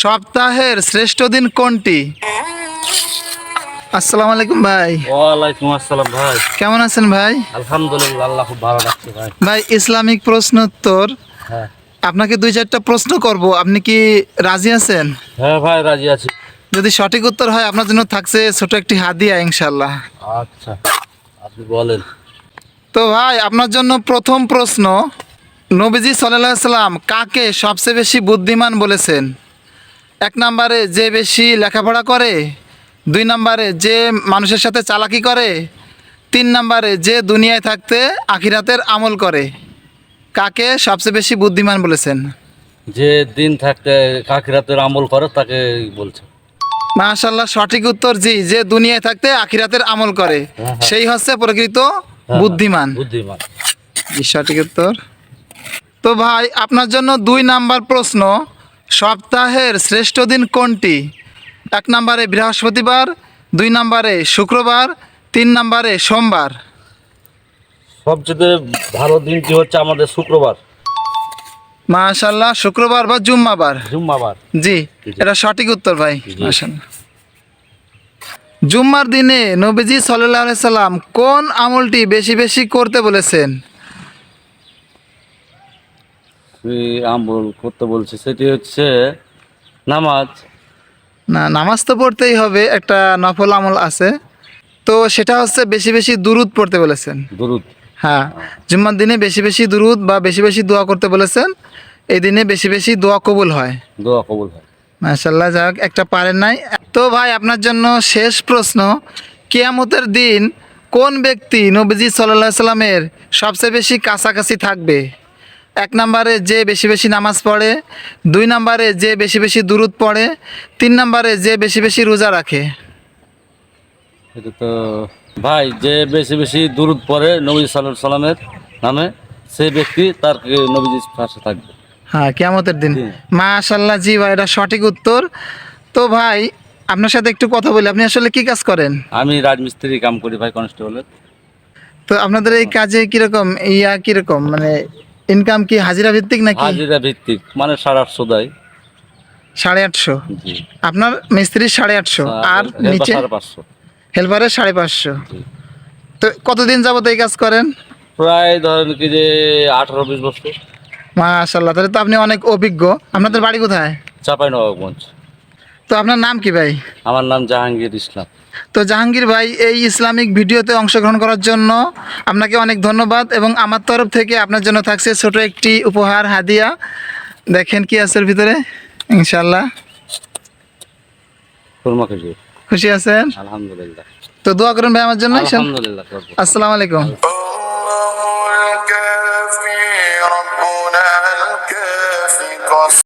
সপ্তাহের শ্রেষ্ঠ দিন কোনটি? আসসালামু আলাইকুম ভাই। ওয়ালাইকুম আসসালাম ভাই। কেমন আছেন ভাই? আলহামদুলিল্লাহ, আল্লাহ খুব ভালো রাখছে ভাই। ভাই ইসলামিক প্রশ্ন উত্তর হ্যাঁ আপনাকে 2-4টা প্রশ্ন করব, আপনি কি রাজি আছেন? হ্যাঁ ভাই, রাজি আছি। যদি সঠিক উত্তর হয় আপনার জন্য থাকছে ছোট একটি হাদিয়া ইনশাল্লাহ। আচ্ছা, আপনি বলেন। তো ভাই আপনার জন্য প্রথম প্রশ্ন, নবীজি সাল্লাল্লাহু আলাইহি সাল্লাম কাকে সবচেয়ে বেশি বুদ্ধিমান বলেছেন? 1 নম্বরে যে বেশি লেখাপড়া করে, 2 নম্বরে যে মানুষের সাথে চালাকি করে, 3 নম্বরে যে দুনিয়ায় থাকতে আখিরাতের আমল করে। কাকে সবচেয়ে বেশি বুদ্ধিমান বলেছেন? যে দিন থাকতে আখিরাতের আমল করে তাকে বলছে। মাশাআল্লাহ, সঠিক উত্তর। জি, যে দুনিয়ায় থাকতে আখিরাতের আমল করে হ্যাঁ। সেই হচ্ছে প্রকৃত হ্যাঁ, বুদ্ধিমান। বুদ্ধিমান। জি, সঠিক উত্তর। তো ভাই আপনার জন্য 2 নাম্বার প্রশ্ন, সপ্তাহের শ্রেষ্ঠ দিন কোনটি? 1 নম্বরে বৃহস্পতিবার, 2 নম্বরে শুক্রবার, 3 নম্বরে সোমবার। সবচেয়ে ভালো দিনটি হচ্ছে আমাদের শুক্রবার, মাশাআল্লাহ, শুক্রবার বা জুম্মাবার। জুম্মাবার। জি, জি। এটা সঠিক উত্তর ভাই। জি। মাশাআল্লাহ। জুম্মার দিনে নবীজি সাল্লাল্লাহু আলাইহি সাল্লাম কোন আমলটি বেশি বেশি করতে বলেছেন? এই আমল করতে বলছে সেটি হচ্ছে নামাজ। না, নামাজ তো পড়তেই হবে, একটা নফল আমল আছে, তো সেটা হচ্ছে বেশি বেশি দুরুদ পড়তে বলেছেন। দরুদ। হ্যাঁ, জুম্মার দিনে বেশি বেশি দুরুদ বা বেশি বেশি দোয়া করতে বলেছেন। এই দিনে বেশি বেশি দোয়া কবুল হয়। দোয়া কবুল হয়। মাশাআল্লাহ, যাক একটা পারেন নাই। তো ভাই আপনার জন্য শেষ প্রশ্ন, কিয়ামতের দিন কোন ব্যক্তি নবীজি সাল্লাল্লাহু আলাইহি সাল্লামের সবচেয়ে বেশি কাছাকাছি থাকবে? 1 নম্বরে যে বেশি বেশি নামাজ পড়ে, 2 নম্বরে যে বেশি বেশি দুরুদ পড়ে, 3 নম্বরে যে বেশি বেশি রোজা রাখে। এটা তো ভাই, যে বেশি বেশি দুরূদ পড়ে নবী সাল্লাল্লাহু আলাইহি সাল্লামের নামে, সেই ব্যক্তি তার নবীজির পাশে থাকবে। হ্যাঁ, কিয়ামতের দিন। জি। মাশাআল্লাহ, জি ভাই, এটা সঠিক উত্তর। তো ভাই আপনার সাথে একটু কথা বলি, আপনি আসলে কি কাজ করেন? আমি রাজমিস্ত্রি কাম করি ভাই, কনস্টেবলের। তো আপনাদের এই কাজে কিরকম কিরকম মানে ইনকাম কি হাজিরা ভিত্তিক নাকি? হাজিরা ভিত্তিক, মানে 850 দেয়। 850? জি। আপনার মিস্ত্রির 850 আর নিচে 550। হেল্পারের 550। জি। তো কতদিন যাবত এই কাজ করেন? প্রায় ধরেন কি যে 18-20 বছর। মাশাআল্লাহ, তাহলে তো আপনি অনেক অভিজ্ঞ। আপনাদের বাড়ি কোথায়? চাঁপাইনবাবগঞ্জ। তো আপনার নাম কি ভাই? আমার নাম জাহাঙ্গীর ইসলাম। তো জাহাঙ্গীর ভাই, এই ইসলামিক ভিডিওতে অংশগ্রহণ করার জন্য আপনাকে অনেক ধন্যবাদ, এবং আমার তরফ থেকে আপনার জন্য থাকছে ছোট একটি উপহার হাদিয়া। দেখেন কি আছে এর ভিতরে, ইনশাআল্লাহ। খুরমা খেজুর। খুশি আছেন? আলহামদুলিল্লাহ। তো দোয়া করুন ভাই আমার জন্য। আলহামদুলিল্লাহ। আসসালামু আলাইকুম।